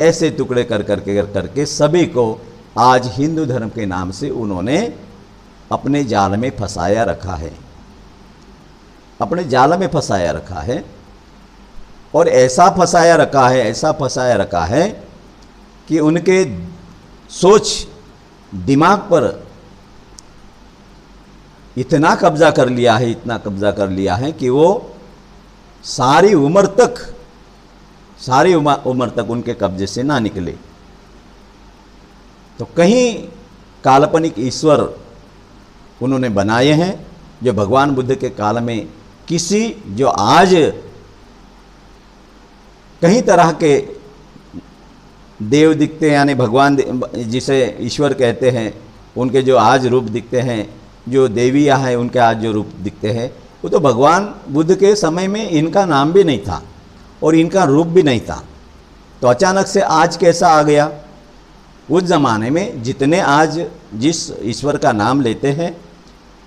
ऐसे टुकड़े कर करके सभी को आज हिंदू धर्म के नाम से उन्होंने अपने जाल में फंसाया रखा है, अपने जाल में फंसाया रखा है। और ऐसा फंसाया रखा है, ऐसा फंसाया रखा है कि उनके सोच दिमाग पर इतना कब्जा कर लिया है, इतना कब्जा कर लिया है कि वो सारी उम्र तक उनके कब्जे से ना निकले। तो कहीं काल्पनिक ईश्वर उन्होंने बनाए हैं जो भगवान बुद्ध के काल में किसी, जो आज कई तरह के देव दिखते हैं, यानी भगवान जिसे ईश्वर कहते हैं, उनके जो आज रूप दिखते हैं, जो देवियाँ हैं उनके आज जो रूप दिखते हैं, वो तो भगवान बुद्ध के समय में इनका नाम भी नहीं था और इनका रूप भी नहीं था। तो अचानक से आज कैसा आ गया? उस ज़माने में जितने आज जिस ईश्वर का नाम लेते हैं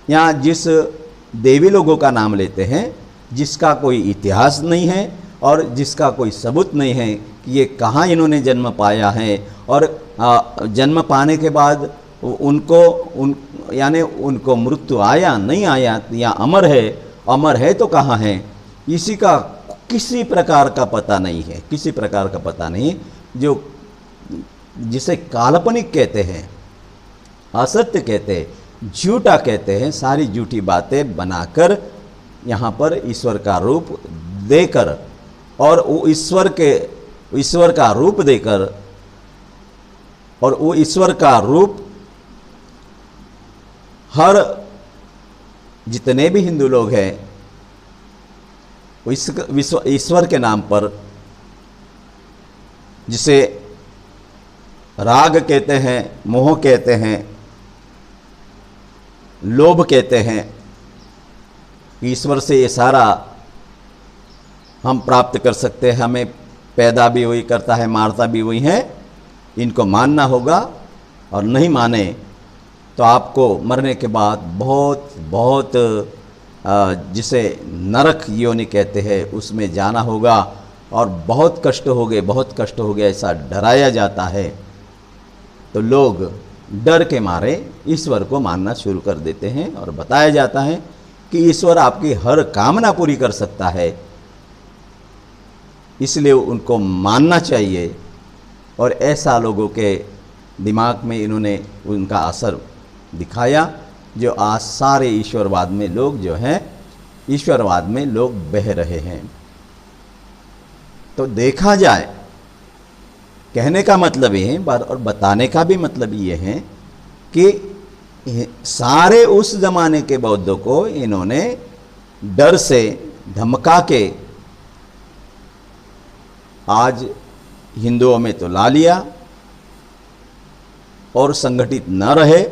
या जिस देवी लोगों का नाम लेते हैं, जिसका कोई इतिहास नहीं है और जिसका कोई सबूत नहीं है कि ये कहाँ इन्होंने जन्म पाया है, और जन्म पाने के बाद यानी उनको मृत्यु आया नहीं आया, या अमर है तो कहाँ है, इसी का किसी प्रकार का पता नहीं है, किसी प्रकार का पता नहीं। जो जिसे काल्पनिक कहते हैं, असत्य कहते हैं, झूठा कहते हैं, सारी झूठी बातें बनाकर यहाँ पर ईश्वर का रूप देकर, और वो ईश्वर का रूप देकर, और वो ईश्वर का रूप हर जितने भी हिंदू लोग हैं ईश्वर के नाम पर, जिसे राग कहते हैं, मोह कहते हैं, लोभ कहते हैं, ईश्वर से ये सारा हम प्राप्त कर सकते हैं, हमें पैदा भी वही करता है, मारता भी वही है, इनको मानना होगा। और नहीं माने तो आपको मरने के बाद बहुत जिसे नरक योनि कहते हैं उसमें जाना होगा, और बहुत कष्ट हो गए ऐसा डराया जाता है। तो लोग डर के मारे ईश्वर को मानना शुरू कर देते हैं, और बताया जाता है कि ईश्वर आपकी हर कामना पूरी कर सकता है, इसलिए उनको मानना चाहिए। और ऐसा लोगों के दिमाग में इन्होंने उनका असर दिखाया, जो आज सारे ईश्वरवाद में लोग जो हैं, ईश्वरवाद में लोग बह रहे हैं। तो देखा जाए, कहने का मतलब ये है और बताने का भी मतलब ये है कि सारे उस जमाने के बौद्धों को इन्होंने डर से धमका के आज हिंदुओं में तो ला लिया, और संगठित न रहे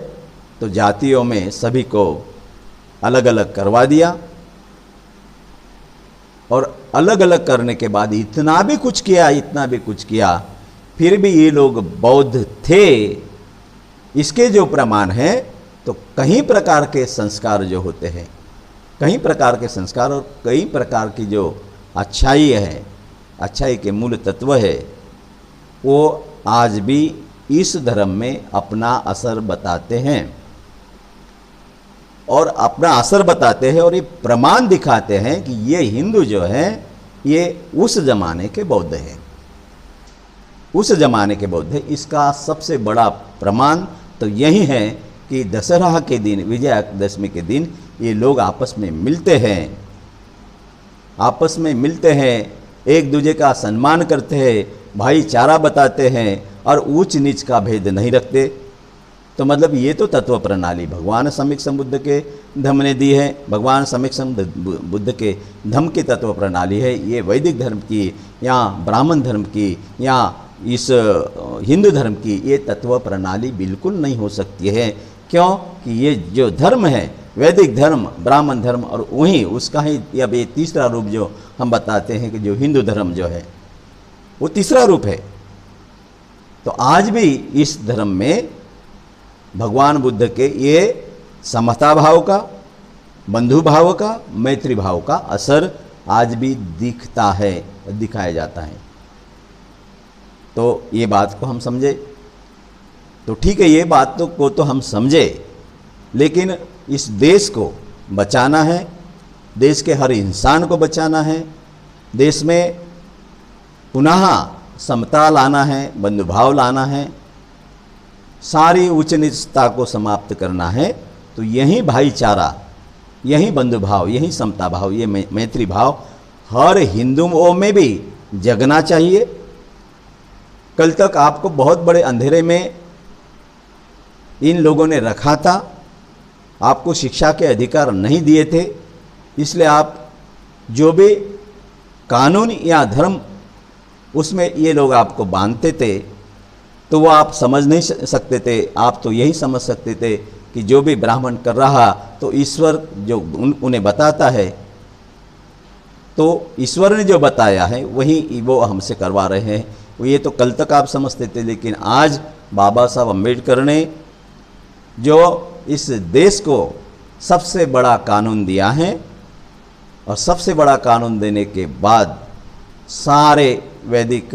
तो जातियों में सभी को अलग अलग करवा दिया। और अलग अलग करने के बाद इतना भी कुछ किया, फिर भी ये लोग बौद्ध थे, इसके जो प्रमाण हैं, तो कई प्रकार के संस्कार जो होते हैं, कई प्रकार के संस्कार और कई प्रकार की जो अच्छाई है, अच्छाई के मूल तत्व है, वो आज भी इस धर्म में अपना असर बताते हैं, और अपना असर बताते हैं, और ये प्रमाण दिखाते हैं कि ये हिंदू जो है ये उस जमाने के बौद्ध हैं, उस जमाने के बौद्ध हैं। इसका सबसे बड़ा प्रमाण तो यही है कि दशहरा के दिन, विजयादशमी के दिन ये लोग आपस में मिलते हैं, एक दूसरे का सम्मान करते हैं, भाईचारा बताते हैं, और ऊंच नीच का भेद नहीं रखते। तो मतलब ये तो तत्व प्रणाली भगवान सम्यक संबुद्ध के धम्म ने दी है, भगवान सम्यक संबुद्ध के धम्म की तत्व प्रणाली है। ये वैदिक धर्म की या ब्राह्मण धर्म की या इस हिंदू धर्म की ये तत्व प्रणाली बिल्कुल नहीं हो सकती है। क्यों कि ये जो धर्म है, वैदिक धर्म, ब्राह्मण धर्म, और वहीं उसका ही अब ये तीसरा रूप जो हम बताते हैं कि जो हिंदू धर्म जो है वो तीसरा रूप है। तो आज भी इस धर्म में भगवान बुद्ध के ये समता भाव का, बंधु भाव का, मैत्री भाव का असर आज भी दिखता है, दिखाया जाता है। तो तो ये बात को हम समझे, तो ठीक है, ये बात को तो हम समझे, लेकिन इस देश को बचाना है, देश के हर इंसान को बचाना है, देश में पुनः समता लाना है, बंधुभाव लाना है, सारी उच्च नीचता को समाप्त करना है। तो यही भाईचारा, यही बंधुभाव, यही समता भाव, ये मैत्री भाव हर हिंदुओं में भी जगना चाहिए। कल तक आपको बहुत बड़े अंधेरे में इन लोगों ने रखा था, आपको शिक्षा के अधिकार नहीं दिए थे, इसलिए आप जो भी कानून या धर्म उसमें ये लोग आपको बांधते थे, तो वो आप समझ नहीं सकते थे। आप तो यही समझ सकते थे कि जो भी ब्राह्मण कर रहा तो ईश्वर जो उन्हें बताता है, तो ईश्वर ने जो बताया है वही वो हमसे करवा रहे हैं। ये तो कल तक आप समझते थे, लेकिन आज बाबा साहब अम्बेडकर ने जो इस देश को सबसे बड़ा कानून दिया है, और सबसे बड़ा कानून देने के बाद सारे वैदिक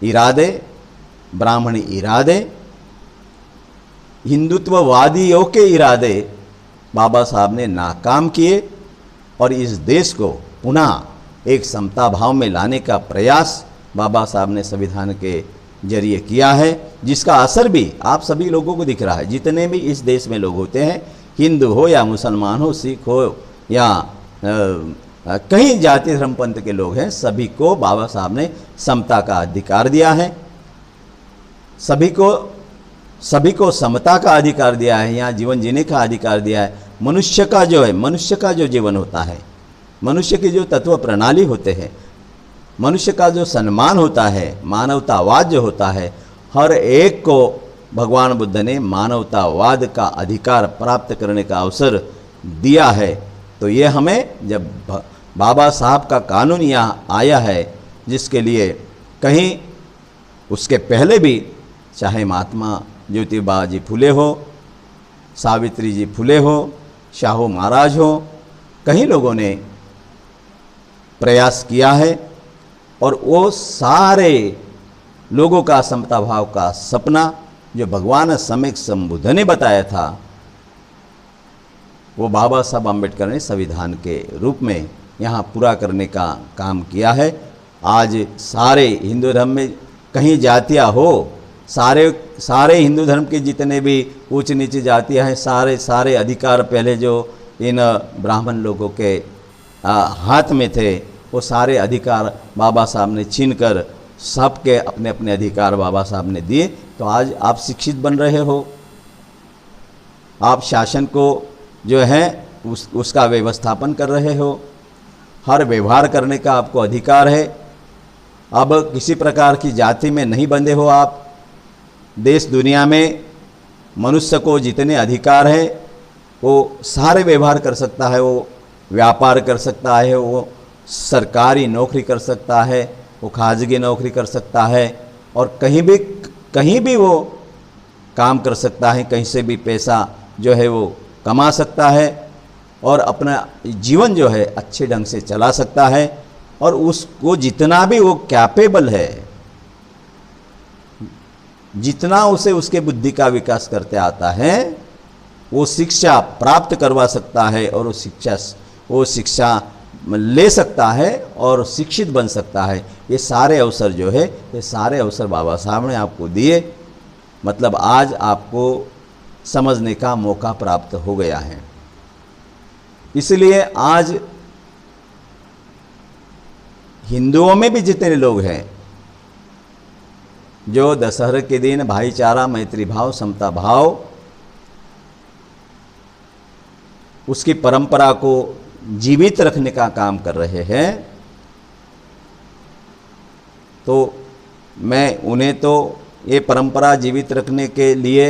इरादे, ब्राह्मणी इरादे, हिंदुत्ववादियों के इरादे बाबा साहब ने नाकाम किए, और इस देश को पुनः एक समता भाव में लाने का प्रयास बाबा साहब ने संविधान के जरिए किया है, जिसका असर भी आप सभी लोगों को दिख रहा है। जितने भी इस देश में लोग होते हैं, हिंदू हो या मुसलमान हो, सिख हो या कहीं जाति धर्म पंथ के लोग हैं, सभी को बाबा साहब ने समता का अधिकार दिया है, सभी को समता का अधिकार दिया है, यहाँ जीवन जीने का अधिकार दिया है। मनुष्य का जो है, मनुष्य का जो जीवन होता है, मनुष्य की जो तत्व प्रणाली होते हैं, मनुष्य का जो सम्मान होता है, मानवतावाद जो होता है, हर एक को भगवान बुद्ध ने मानवतावाद का अधिकार प्राप्त करने का अवसर दिया है। तो ये हमें, जब बाबा साहब का कानून यहाँ आया है, जिसके लिए कहीं उसके पहले भी चाहे महात्मा ज्योतिबा जी फुले हो, सावित्री जी फुले हो, शाहू महाराज हो, कई लोगों ने प्रयास किया है, और वो सारे लोगों का समता भाव का सपना जो भगवान सम्यक संबुद्ध ने बताया था, वो बाबा साहब अम्बेडकर ने संविधान के रूप में यहाँ पूरा करने का काम किया है। आज सारे हिंदू धर्म में कहीं जातियाँ हो, सारे हिंदू धर्म के जितने भी ऊंच नीच जातियाँ हैं, सारे अधिकार पहले जो इन ब्राह्मण लोगों के हाथ में थे, वो सारे अधिकार बाबा साहब ने छीनकर सबके अपने अपने अधिकार बाबा साहब ने दिए। तो आज आप शिक्षित बन रहे हो, आप शासन को जो है उसका व्यवस्थापन कर रहे हो, हर व्यवहार करने का आपको अधिकार है। अब किसी प्रकार की जाति में नहीं बंधे हो आप। देश दुनिया में मनुष्य को जितने अधिकार है वो सारे व्यवहार कर सकता है, वो व्यापार कर सकता है, वो सरकारी नौकरी कर सकता है, वो खाजगी नौकरी कर सकता है, और कहीं भी वो काम कर सकता है, कहीं से भी पैसा जो है वो कमा सकता है, और अपना जीवन जो है अच्छे ढंग से चला सकता है। और उसको जितना भी वो कैपेबल है, जितना उसे उसके बुद्धि का विकास करते आता है, वो शिक्षा प्राप्त करवा सकता है, और वो शिक्षा ले सकता है और शिक्षित बन सकता है। ये सारे अवसर जो है, ये सारे अवसर बाबा साहब ने आपको दिए। मतलब आज आपको समझने का मौका प्राप्त हो गया है। इसलिए आज हिंदुओं में भी जितने लोग हैं जो दशहरे के दिन भाईचारा, मैत्री भाव, समता भाव, उसकी परंपरा को जीवित रखने का काम कर रहे हैं, तो मैं उन्हें तो ये परंपरा जीवित रखने के लिए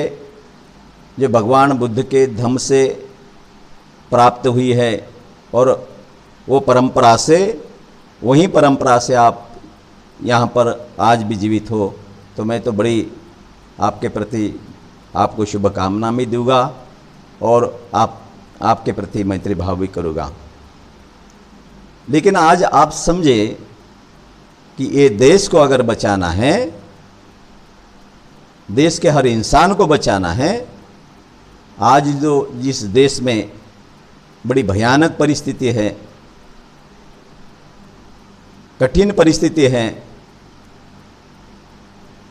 जो भगवान बुद्ध के धम्म से प्राप्त हुई है, और वो परंपरा से, वही परंपरा से आप यहाँ पर आज भी जीवित हो, तो मैं तो बड़ी आपके प्रति आपको शुभकामना भी दूंगा, और आपके प्रति मैत्री भाव भी करूँगा। लेकिन आज आप समझे कि ये देश को अगर बचाना है देश के हर इंसान को बचाना है। आज जो जिस देश में बड़ी भयानक परिस्थिति है, कठिन परिस्थिति है,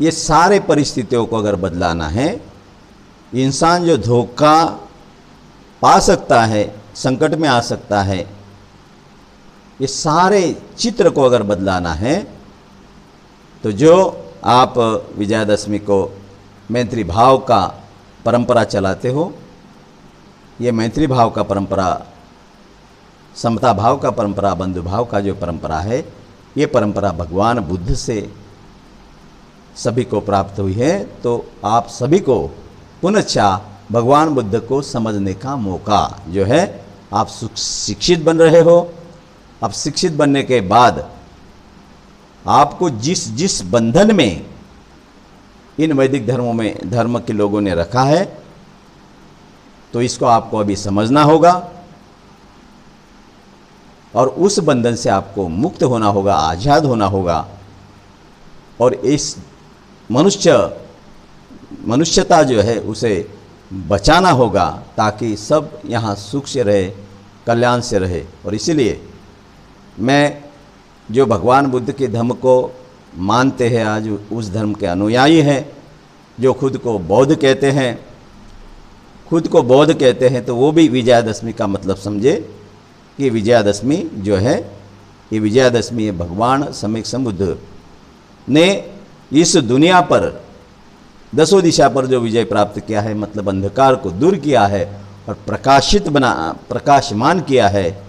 ये सारे परिस्थितियों को अगर बदलाना है, इंसान जो धोखा पा सकता है, संकट में आ सकता है, ये सारे चित्र को अगर बदलाना है तो जो आप विजयादशमी को मैत्री भाव का परंपरा चलाते हो, ये मैत्री भाव का परंपरा, समता भाव का परंपरा, बंधु भाव का जो परंपरा है, ये परंपरा भगवान बुद्ध से सभी को प्राप्त हुई है। तो आप सभी को पुनः भगवान बुद्ध को समझने का मौका जो है, आप शिक्षित बन रहे हो। अब शिक्षित बनने के बाद आपको जिस जिस बंधन में इन वैदिक धर्मों में धर्म के लोगों ने रखा है, तो इसको आपको अभी समझना होगा और उस बंधन से आपको मुक्त होना होगा, आज़ाद होना होगा। और इस मनुष्यता जो है उसे बचाना होगा, ताकि सब यहाँ सुख से रहे, कल्याण से रहे। और इसीलिए मैं जो भगवान बुद्ध के धर्म को मानते हैं, आज उस धर्म के अनुयायी हैं, जो खुद को बौद्ध कहते हैं, तो वो भी विजयादशमी का मतलब समझे कि विजयादशमी जो है, ये विजयादशमी है भगवान सम्यक संबुद्ध ने इस दुनिया पर दसों दिशा पर जो विजय प्राप्त किया है, मतलब अंधकार को दूर किया है और प्रकाशमान किया है,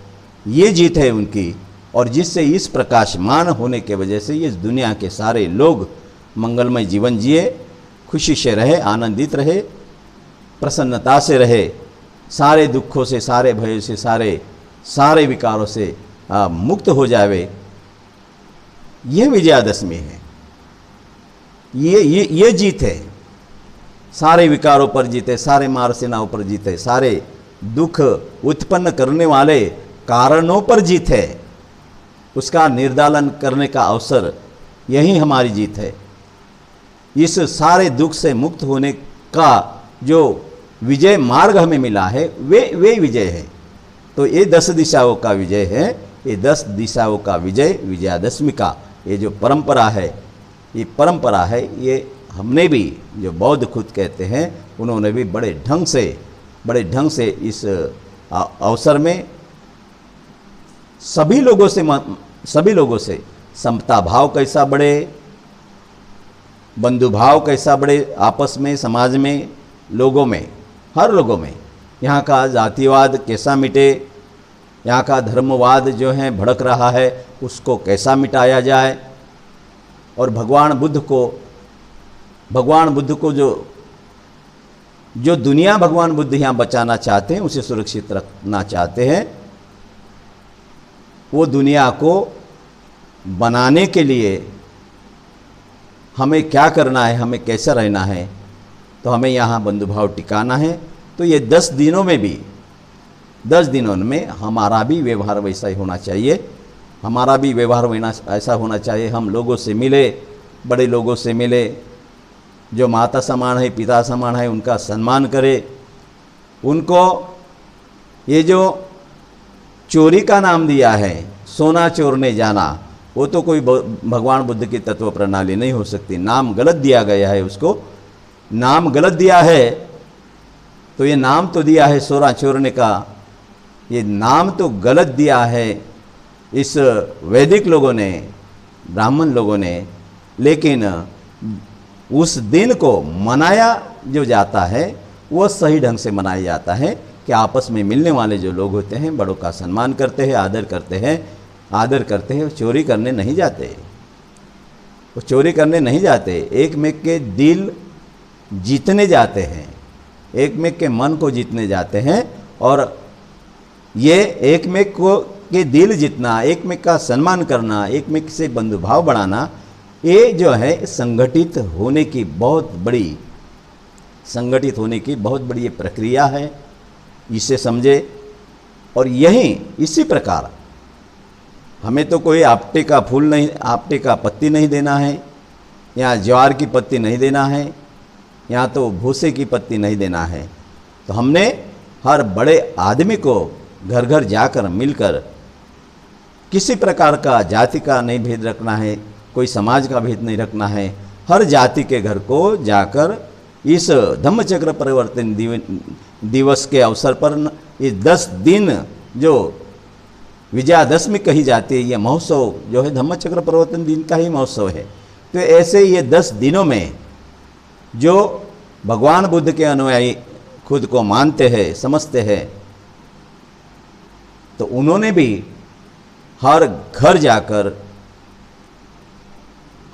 ये जीत है उनकी। और जिससे इस प्रकाशमान होने के वजह से इस दुनिया के सारे लोग मंगलमय जीवन जिए, खुशी से रहे, आनंदित रहे, प्रसन्नता से रहे, सारे दुखों से, सारे भयों से, सारे विकारों से मुक्त हो जावे। ये विजयादशमी है, ये जीत है। सारे विकारों पर जीते, सारे मार सेनाओं पर जीते, सारे दुख उत्पन्न करने वाले कारणों पर जीत है। उसका निर्दालन करने का अवसर, यही हमारी जीत है। इस सारे दुख से मुक्त होने का जो विजय मार्ग हमें मिला है, वे विजय है। तो ये 10 दिशाओं का विजय है। ये 10 दिशाओं का विजय, विजयादशमी का ये जो परंपरा है, ये हमने भी, जो बौद्ध खुद कहते हैं, उन्होंने भी बड़े ढंग से इस अवसर में सभी लोगों से समता भाव कैसा बढ़े, बंधु भाव कैसा बढ़े, आपस में, समाज में, लोगों में, हर लोगों में, यहाँ का जातिवाद कैसा मिटे, यहाँ का धर्मवाद जो है भड़क रहा है, उसको कैसा मिटाया जाए। और भगवान बुद्ध को जो दुनिया भगवान बुद्ध यहाँ बचाना चाहते हैं, उसे सुरक्षित रखना चाहते हैं, वो दुनिया को बनाने के लिए हमें क्या करना है, हमें कैसा रहना है, तो हमें यहाँ बंधुभाव टिकाना है। तो ये 10 दिनों में हमारा भी व्यवहार वैसा ही होना चाहिए, ऐसा होना चाहिए। हम लोगों से मिले, बड़े लोगों से मिले, जो माता समान है, पिता समान है, उनका सम्मान करें। उनको ये जो चोरी का नाम दिया है, सोना चोरने जाना, वो तो कोई भगवान बुद्ध की तत्व प्रणाली नहीं हो सकती। नाम गलत दिया गया है, उसको नाम गलत दिया है। तो ये नाम तो दिया है सोना चोरने का, ये नाम तो गलत दिया है इस वैदिक लोगों ने, ब्राह्मण लोगों ने। लेकिन उस दिन को मनाया जो जाता है, वो सही ढंग से मनाया जाता है कि आपस में मिलने वाले जो लोग होते हैं, बड़ों का सम्मान करते हैं, आदर करते हैं, चोरी करने नहीं जाते। वो चोरी करने नहीं जाते, एक में के दिल जीतने जाते हैं, एक में के मन को जीतने जाते हैं। और ये एक में के दिल जीतना, एक में का सम्मान करना, एक में से बंधुभाव बढ़ाना, ये जो है संगठित होने की बहुत बड़ी ये प्रक्रिया है। इसे समझे। और इसी प्रकार हमें तो कोई आपटे का पत्ती नहीं देना है, या ज्वार की पत्ती नहीं देना है, यहाँ तो भूसे की पत्ती नहीं देना है। तो हमने हर बड़े आदमी को घर घर जाकर मिलकर किसी प्रकार का जाति का नहीं भेद रखना है, कोई समाज का भेद नहीं रखना है। हर जाति के घर को जाकर इस धम्मचक्र परिवर्तन दिवस के अवसर पर ये 10 दिन जो विजयादशमी कही जाती है, ये महोत्सव जो है धम्मचक्र परिवर्तन दिन का ही महोत्सव है। तो ऐसे ये 10 दिनों में जो भगवान बुद्ध के अनुयायी खुद को मानते हैं, समझते हैं, तो उन्होंने भी हर घर जाकर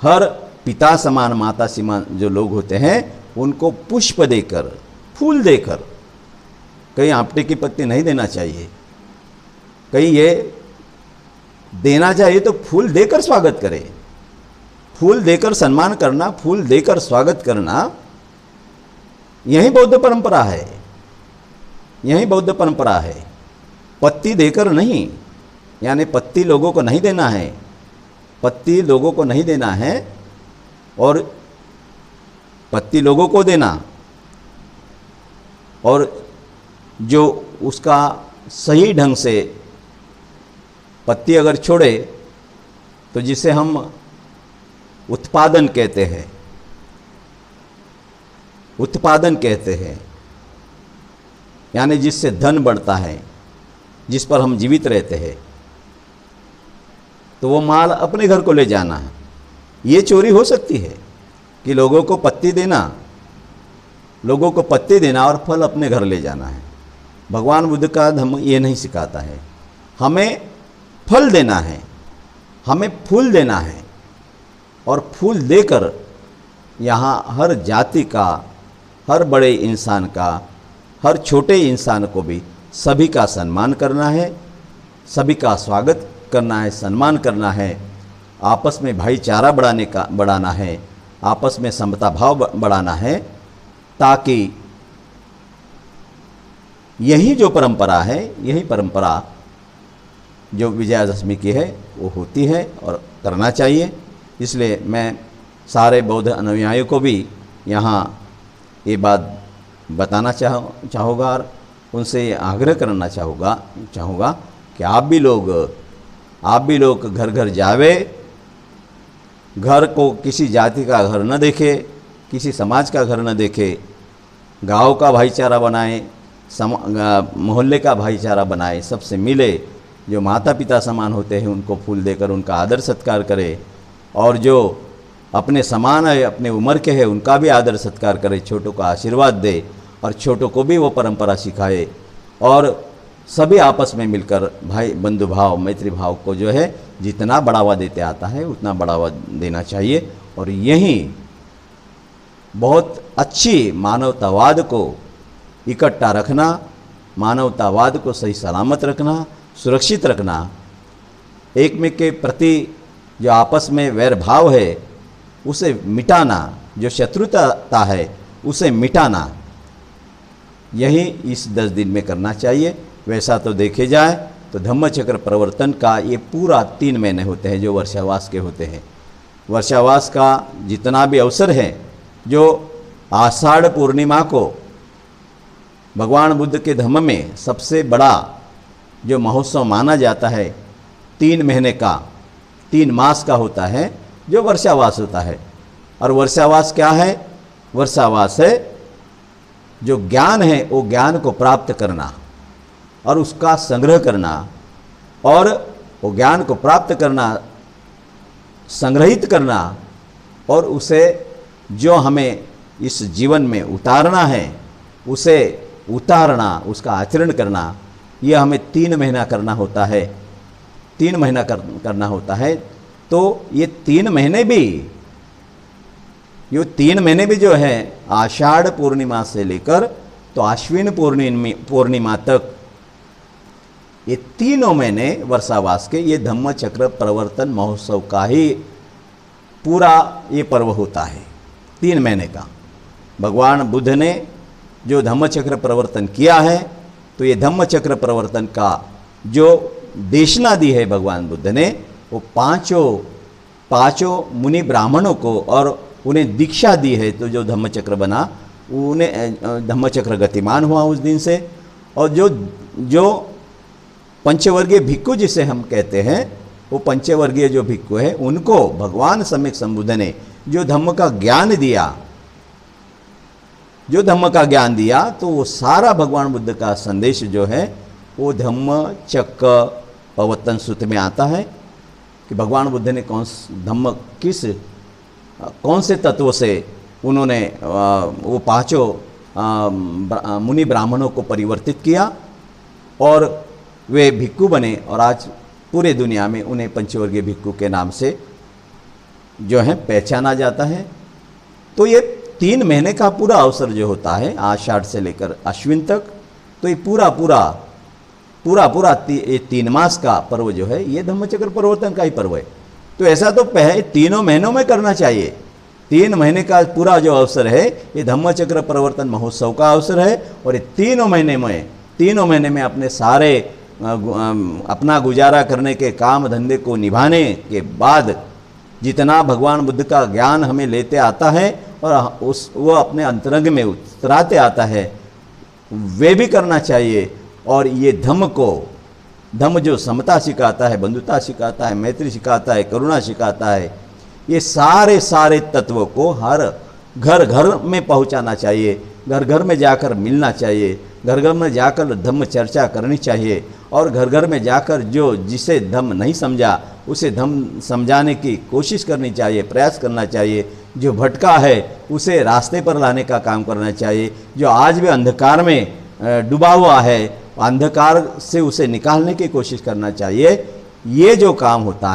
हर पिता समान माता समान जो लोग होते हैं उनको पुष्प देकर, फूल देकर, कहीं आपटे की पत्ती नहीं देना चाहिए, कहीं ये देना चाहिए तो फूल देकर स्वागत करें। फूल देकर सम्मान करना, फूल देकर स्वागत करना, यही बौद्ध परंपरा है, यही बौद्ध परंपरा है। पत्ती देकर नहीं, यानी पत्ती लोगों को नहीं देना है, पत्ती लोगों को नहीं देना है, और पत्ती लोगों को देना और जो उसका सही ढंग से पत्ती अगर छोड़े तो जिसे हम उत्पादन कहते हैं, उत्पादन कहते हैं, यानी जिससे धन बढ़ता है, जिस पर हम जीवित रहते हैं, तो वो माल अपने घर को ले जाना है। ये चोरी हो सकती है कि लोगों को पत्ती देना, लोगों को पत्ती देना और फल अपने घर ले जाना है। भगवान बुद्ध का धर्म ये नहीं सिखाता है। हमें फल देना है, हमें फूल देना है, और फूल देकर यहाँ हर जाति का, हर बड़े इंसान का, हर छोटे इंसान को भी सभी का सम्मान करना है, सभी का स्वागत करना है, सम्मान करना है। आपस में भाईचारा बढ़ाना है, आपस में समता भाव बढ़ाना है, ताकि यही जो परंपरा है, यही परंपरा जो विजयादशमी की है वो होती है और करना चाहिए। इसलिए मैं सारे बौद्ध अनुयायियों को भी यहाँ ये बात बताना चाहूँगा और उनसे ये आग्रह करना चाहूँगा कि आप भी लोग घर घर जावे, घर को किसी जाति का घर न देखे, किसी समाज का घर न देखे, गांव का भाईचारा बनाए, मोहल्ले का भाईचारा बनाए, सबसे मिले, जो माता पिता समान होते हैं उनको फूल देकर उनका आदर सत्कार करे, और जो अपने समान है, अपने उम्र के हैं, उनका भी आदर सत्कार करे, छोटों का आशीर्वाद दे और छोटों को भी वो परंपरा सिखाए, और सभी आपस में मिलकर भाई बंधु भाव, मैत्री भाव को जो है जितना बढ़ावा देते आता है उतना बढ़ावा देना चाहिए। और यही बहुत अच्छी मानवतावाद को इकट्ठा रखना, मानवतावाद को सही सलामत रखना, सुरक्षित रखना, एक में के प्रति जो आपस में वैर भाव है उसे मिटाना, जो शत्रुता है उसे मिटाना, यही इस 10 दिन में करना चाहिए। वैसा तो देखे जाए तो धम्मचक्र प्रवर्तन का ये पूरा 3 महीने होते हैं जो वर्षावास के होते हैं। वर्षावास का जितना भी अवसर है, जो आषाढ़ पूर्णिमा को भगवान बुद्ध के धम्म में सबसे बड़ा जो महोत्सव माना जाता है, 3 महीने का, 3 मास का होता है जो वर्षावास होता है। और वर्षावास क्या है? वर्षावास है जो ज्ञान है वो ज्ञान को प्राप्त करना और उसका संग्रह करना, और वो ज्ञान को प्राप्त करना, संग्रहित करना, और उसे जो हमें इस जीवन में उतारना है उसे उतारना, उसका आचरण करना, ये हमें 3 महीना करना होता है। 3 महीना करना होता है। तो ये 3 महीने भी जो है आषाढ़ पूर्णिमा से लेकर तो आश्विन पूर्णिमा तक, ये 3 महीने वर्षावास के ये धम्मचक्र प्रवर्तन महोत्सव का ही पूरा ये पर्व होता है। 3 महीने का भगवान बुद्ध ने जो धम्मचक्र प्रवर्तन किया है, तो ये धम्मचक्र प्रवर्तन का जो देशना दी है भगवान बुद्ध ने, वो पांचों मुनि ब्राह्मणों को और उन्हें दीक्षा दी है, तो जो धम्मचक्र बना, उन्हें धम्मचक्र गतिमान हुआ उस दिन से। और जो पंचवर्गीय भिक्खु जिसे हम कहते हैं, वो पंचवर्गीय जो भिक्खु है, उनको भगवान सम्यक संबुद्ध ने जो धम्म का ज्ञान दिया, तो वो सारा भगवान बुद्ध का संदेश जो है वो धम्म चक्र प्रवर्तन सूत्र में आता है कि भगवान बुद्ध ने कौन से तत्वों से उन्होंने वो पांचों मुनि ब्राह्मणों को परिवर्तित किया और वे भिक्खु बने, और आज पूरे दुनिया में उन्हें पंचवर्गीय भिक्खु के नाम से जो है पहचाना जाता है। तो ये 3 महीने का पूरा अवसर जो होता है, आषाढ़ से लेकर अश्विन तक, तो ये पूरा ये 3 मास का पर्व जो है, ये धम्मचक्र परिवर्तन का ही पर्व है। तो ऐसा तो तीनों महीनों में करना चाहिए। 3 महीने का पूरा जो अवसर है, ये धम्मचक्र परिवर्तन महोत्सव का अवसर है, और ये तीनों महीने में अपने सारे अपना गुजारा करने के काम धंधे को निभाने के बाद जितना भगवान बुद्ध का ज्ञान हमें लेते आता है और वो अपने अंतरंग में उतराते आता है, वे भी करना चाहिए। और ये धम्म जो समता सिखाता है, बंधुता सिखाता है, मैत्री सिखाता है, करुणा सिखाता है, ये सारे तत्वों को हर घर में पहुंचाना चाहिए, घर में जाकर मिलना चाहिए, घर में जाकर धम्म चर्चा करनी चाहिए, और घर में जाकर जिसे धम्म नहीं समझा उसे धम्म समझाने की कोशिश करनी चाहिए, प्रयास करना चाहिए। जो भटका है उसे रास्ते पर लाने का काम करना चाहिए। जो आज भी अंधकार में डूबा हुआ है, अंधकार से उसे निकालने की कोशिश करना चाहिए। ये जो काम होता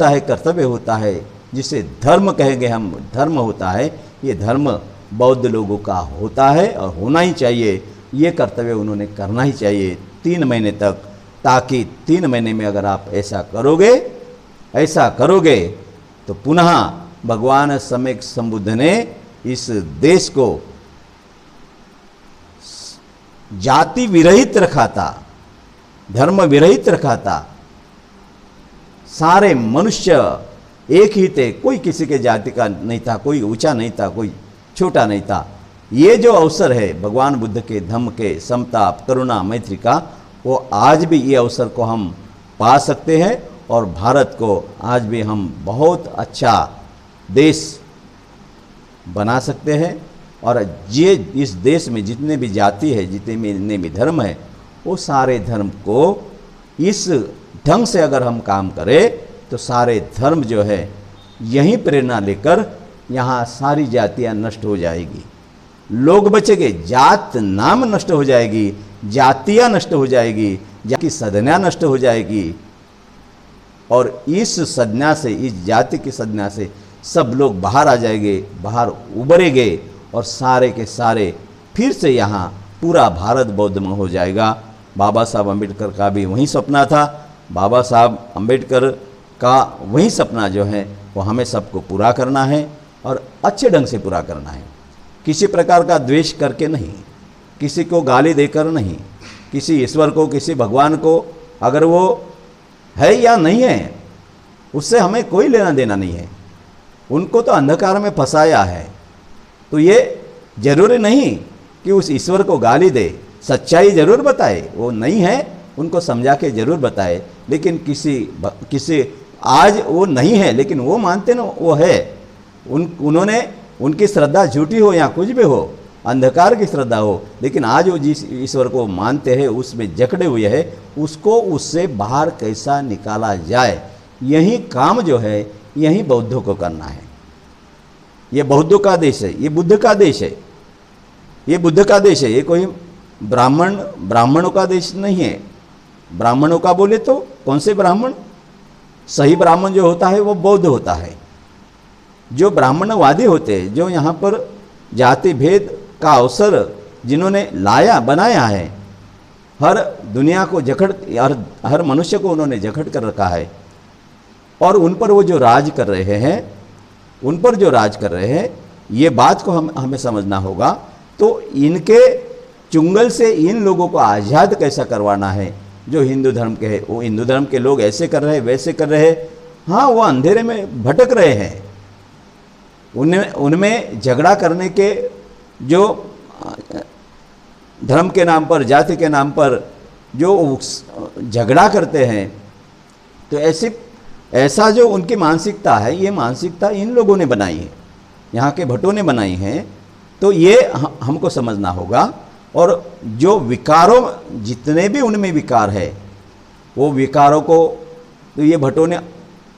है, कर्तव्य होता है, जिसे धर्म कहेंगे हम, धर्म होता है, ये धर्म बौद्ध लोगों का होता है और होना ही चाहिए। ये कर्तव्य उन्होंने करना ही चाहिए 3 महीने तक, ताकि 3 महीने में अगर आप ऐसा करोगे तो पुनः भगवान सम्यक संबुद्ध ने इस देश को जाति विरहित रखा था, धर्म विरहित रखा था। सारे मनुष्य एक ही थे, कोई किसी के जाति का नहीं था, कोई ऊंचा नहीं था, कोई छोटा नहीं था। ये जो अवसर है भगवान बुद्ध के धम्म के, समता, करुणा, मैत्री का, वो आज भी ये अवसर को हम पा सकते हैं, और भारत को आज भी हम बहुत अच्छा देश बना सकते हैं। और ये इस देश में जितने भी जाति है, जितने भी धर्म है, वो सारे धर्म को इस ढंग से अगर हम काम करें तो सारे धर्म जो है यही प्रेरणा लेकर यहाँ सारी जातियाँ नष्ट हो जाएगी, लोग बचेंगे, जात नाम नष्ट हो जाएगी, जातियाँ नष्ट हो जाएगी, जाति की संज्ञा नष्ट हो जाएगी। और इस संज्ञा से, इस जाति की संज्ञा से सब लोग बाहर आ जाएंगे, बाहर उभरेंगे, और सारे के सारे फिर से यहाँ पूरा भारत बौद्धमय हो जाएगा। बाबा साहब अम्बेडकर का भी वही सपना था। बाबा साहब अम्बेडकर का वही सपना जो है वो हमें सबको पूरा करना है, और अच्छे ढंग से पूरा करना है। किसी प्रकार का द्वेष करके नहीं, किसी को गाली देकर नहीं, किसी ईश्वर को, किसी भगवान को, अगर वो है या नहीं है उससे हमें कोई लेना देना नहीं है। उनको तो अंधकार में फंसाया है, तो ये जरूरी नहीं कि उस ईश्वर को गाली दे, सच्चाई जरूर बताए, वो नहीं है उनको समझा के जरूर बताए। लेकिन किसी आज वो नहीं है लेकिन वो मानते ना वो है, उन्होंने उनकी श्रद्धा झूठी हो या कुछ भी हो, अंधकार की श्रद्धा हो, लेकिन आज वो जिस ईश्वर को मानते हैं उसमें जकड़े हुए हैं, उसको उससे बाहर कैसा निकाला जाए, यही काम जो है यही बौद्धों को करना है। ये बौद्धों का देश है, ये बुद्ध का देश है, ये बुद्ध का देश है। ये कोई ब्राह्मणों का देश नहीं है। ब्राह्मणों का बोले तो कौन से ब्राह्मण? सही ब्राह्मण जो होता है वो बौद्ध होता है। जो ब्राह्मणवादी होते हैं, जो यहाँ पर जाति भेद का अवसर जिन्होंने बनाया है, हर दुनिया को हर मनुष्य को उन्होंने जकड़ कर रखा है, और उन पर वो जो राज कर रहे हैं, ये बात को हमें समझना होगा। तो इनके चुंगल से इन लोगों को आज़ाद कैसा करवाना है। जो हिंदू धर्म के हैं, वो हिंदू धर्म के लोग ऐसे कर रहे हैं, वैसे कर रहे हैं, हाँ वो अंधेरे में भटक रहे हैं, उनमें उनमें झगड़ा करने के जो धर्म के नाम पर, जाति के नाम पर जो झगड़ा करते हैं, तो ऐसा जो उनकी मानसिकता है, ये मानसिकता इन लोगों ने बनाई है, यहाँ के भट्टों ने बनाई है। तो ये हमको समझना होगा। और जो विकारों, जितने भी उनमें विकार है, वो विकारों को तो ये भट्टों ने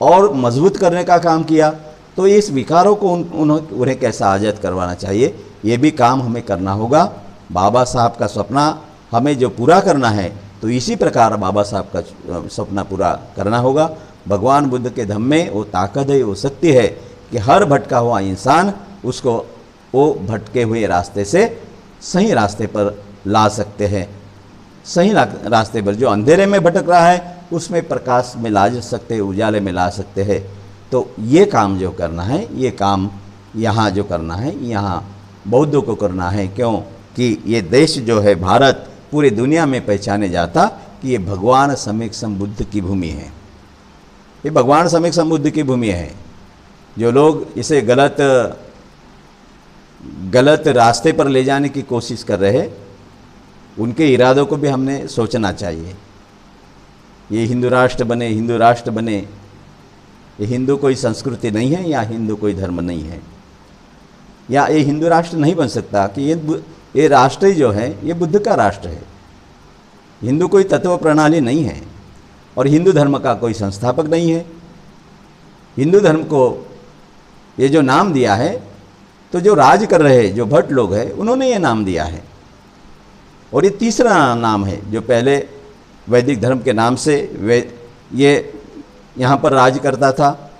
और मजबूत करने का काम किया। तो इस विकारों को उन्हें कैसा आज़ाद करवाना चाहिए, ये भी काम हमें करना होगा। बाबा साहब का सपना हमें जो पूरा करना है, तो इसी प्रकार बाबा साहब का सपना पूरा करना होगा। भगवान बुद्ध के धम्म में वो ताकत है, वो शक्ति है कि हर भटका हुआ इंसान उसको वो भटके हुए रास्ते से सही रास्ते पर ला सकते हैं। सही रास्ते पर, जो अंधेरे में भटक रहा है उसमें प्रकाश में ला सकते हैं, उजाले में ला सकते हैं। तो ये काम जो करना है, ये काम यहाँ जो करना है, यहाँ बौद्धों को करना है। क्यों कि ये देश जो है भारत, पूरी दुनिया में पहचाने जाता कि ये भगवान सम्यक संबुद्ध की भूमि है। ये भगवान सम्यक संबुद्ध की भूमि है। जो लोग इसे गलत रास्ते पर ले जाने की कोशिश कर रहे हैं, उनके इरादों को भी हमने सोचना चाहिए। ये हिंदू राष्ट्र बने, हिंदू राष्ट्र बने, ये हिंदू कोई संस्कृति नहीं है, या हिंदू कोई धर्म नहीं है, या ये हिंदू राष्ट्र नहीं बन सकता कि ये राष्ट्र जो है ये बुद्ध का राष्ट्र है। हिंदू कोई तत्व प्रणाली नहीं है, और हिंदू धर्म का कोई संस्थापक नहीं है। हिंदू धर्म को ये जो नाम दिया है, तो जो राज कर रहे जो भट्ट लोग हैं, उन्होंने ये नाम दिया है। और ये तीसरा नाम है, जो पहले वैदिक धर्म के नाम से ये यहाँ पर राज करता था,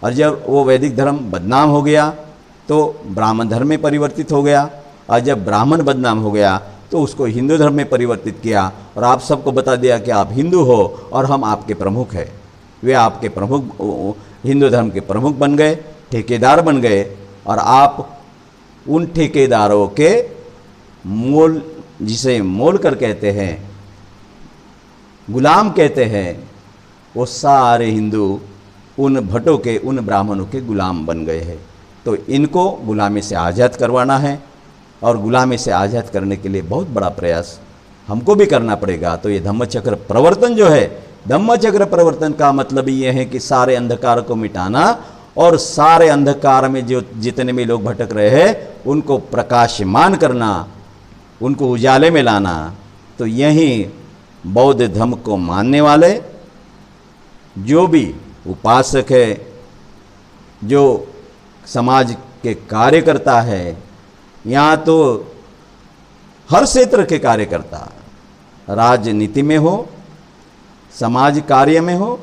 और जब वो वैदिक धर्म बदनाम हो गया तो ब्राह्मण धर्म में परिवर्तित हो गया, और जब ब्राह्मण बदनाम हो गया तो उसको हिंदू धर्म में परिवर्तित किया, और आप सबको बता दिया कि आप हिंदू हो और हम आपके प्रमुख हैं। वे आपके प्रमुख, हिंदू धर्म के प्रमुख बन गए, ठेकेदार बन गए, और आप उन ठेकेदारों के मोल, जिसे मोल कर कहते हैं, गुलाम कहते हैं, वो सारे हिंदू उन भट्टों के, उन ब्राह्मणों के गुलाम बन गए हैं। तो इनको गुलामी से आज़ाद करवाना है, और गुलामी से आज़ाद करने के लिए बहुत बड़ा प्रयास हमको भी करना पड़ेगा। तो ये धम्मचक्र प्रवर्तन जो है, धम्मचक्र प्रवर्तन का मतलब ये है कि सारे अंधकार को मिटाना, और सारे अंधकार में जो जितने भी लोग भटक रहे हैं उनको प्रकाशमान करना, उनको उजाले में लाना। तो यही बौद्ध धर्म को मानने वाले जो भी उपासक है, जो समाज के कार्यकर्ता है, यहाँ तो हर क्षेत्र के कार्यकर्ता, राजनीति में हो, समाज कार्य में हो,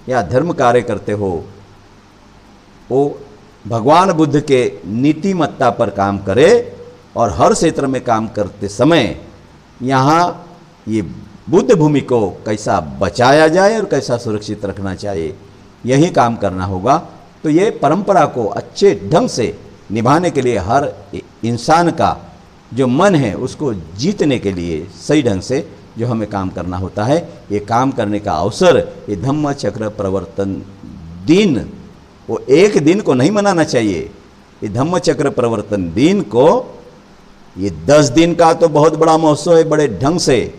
या धर्म कार्य करते हो, वो भगवान बुद्ध के नीतिमत्ता पर काम करे, और हर क्षेत्र में काम करते समय यहाँ ये बुद्ध भूमि को कैसा बचाया जाए और कैसा सुरक्षित रखना चाहिए, यही काम करना होगा। तो ये परंपरा को अच्छे ढंग से निभाने के लिए हर इंसान का जो मन है उसको जीतने के लिए सही ढंग से जो हमें काम करना होता है, ये काम करने का अवसर ये धम्म चक्र प्रवर्तन दिन, वो एक दिन को नहीं मनाना चाहिए। ये धम्म चक्र प्रवर्तन दिन को, ये 10 दिन का तो बहुत बड़ा महोत्सव है। बड़े ढंग से,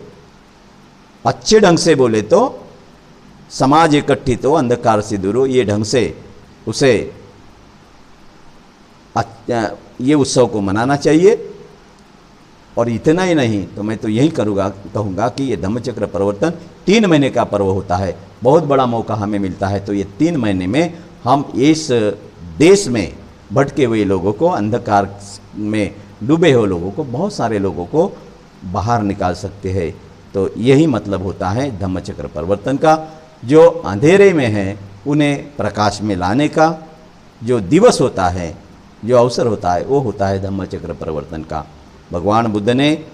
अच्छे ढंग से बोले तो समाज इकट्ठी तो अंधकार से दूर हो, ये ढंग से उसे ये उत्सव को मनाना चाहिए। और इतना ही नहीं तो मैं तो यही कहूँगा कि ये धम्मचक्र प्रवर्तन 3 महीने का पर्व होता है। बहुत बड़ा मौका हमें मिलता है। तो ये 3 महीने में हम इस देश में भटके हुए लोगों को, अंधकार में डूबे हुए लोगों को, बहुत सारे लोगों को बाहर निकाल सकते हैं। तो यही मतलब होता है धम्मचक्र प्रवर्तन का। जो अंधेरे में हैं उन्हें प्रकाश में लाने का जो दिवस होता है, जो अवसर होता है, वो होता है धम्मचक्र प्रवर्तन का। भगवान बुद्ध ने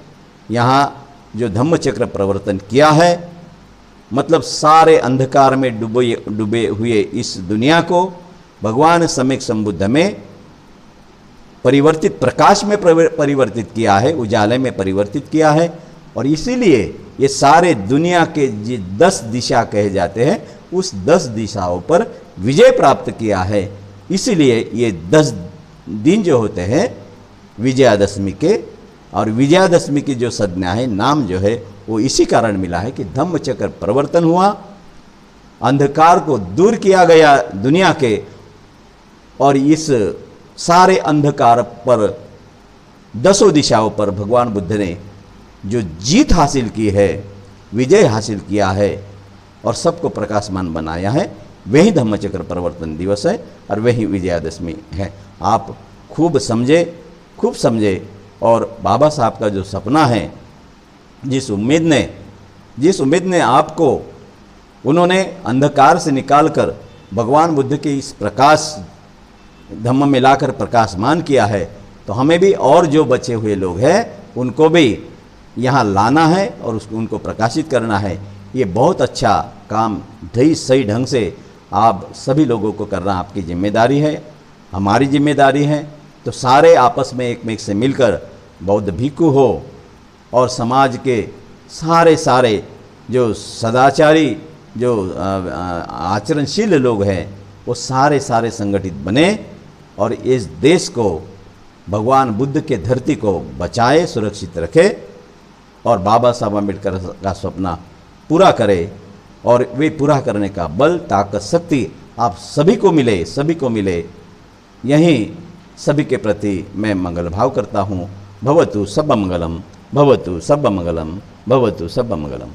यहाँ जो धम्मचक्र प्रवर्तन किया है, मतलब सारे अंधकार में डूबे हुए इस दुनिया को भगवान सम्यक संबुद्ध में परिवर्तित, प्रकाश में परिवर्तित किया है, उजाले में परिवर्तित किया है। और इसीलिए ये सारे दुनिया के जो 10 दिशा कहे जाते हैं, उस 10 दिशाओं पर विजय प्राप्त किया है। इसीलिए ये 10 दिन जो होते हैं विजयादशमी के, और विजयादशमी की जो संज्ञा है, नाम जो है वो इसी कारण मिला है कि धम्मचक्र प्रवर्तन हुआ, अंधकार को दूर किया गया दुनिया के, और इस सारे अंधकार पर, दसों दिशाओं पर भगवान बुद्ध ने जो जीत हासिल की है, विजय हासिल किया है और सबको प्रकाशमान बनाया है, वही धम्मचक्र प्रवर्तन दिवस है और वही विजयादशमी है। आप खूब समझे और बाबा साहब का जो सपना है, जिस उम्मीद ने आपको उन्होंने अंधकार से निकालकर भगवान बुद्ध के इस प्रकाश धम्म में लाकर प्रकाशमान किया है, तो हमें भी और जो बचे हुए लोग हैं उनको भी यहाँ लाना है और उनको प्रकाशित करना है। ये बहुत अच्छा काम सही ढंग से आप सभी लोगों को करना आपकी जिम्मेदारी है, हमारी जिम्मेदारी है। तो सारे आपस में एक से मिलकर बौद्ध भिक्खु हो और समाज के सारे जो सदाचारी, जो आचरणशील लोग हैं, वो सारे संगठित बने और इस देश को, भगवान बुद्ध के धरती को बचाए, सुरक्षित रखे और बाबा साहब अम्बेडकर का सपना पूरा करे। और वे पूरा करने का बल, ताकत, शक्ति आप सभी को मिले। यहीं सभी के प्रति मैं मंगल भाव करता हूँ। भवतु सर्वमंगलम, भवतु सर्वमंगलम, भवतु सर्वमंगलम।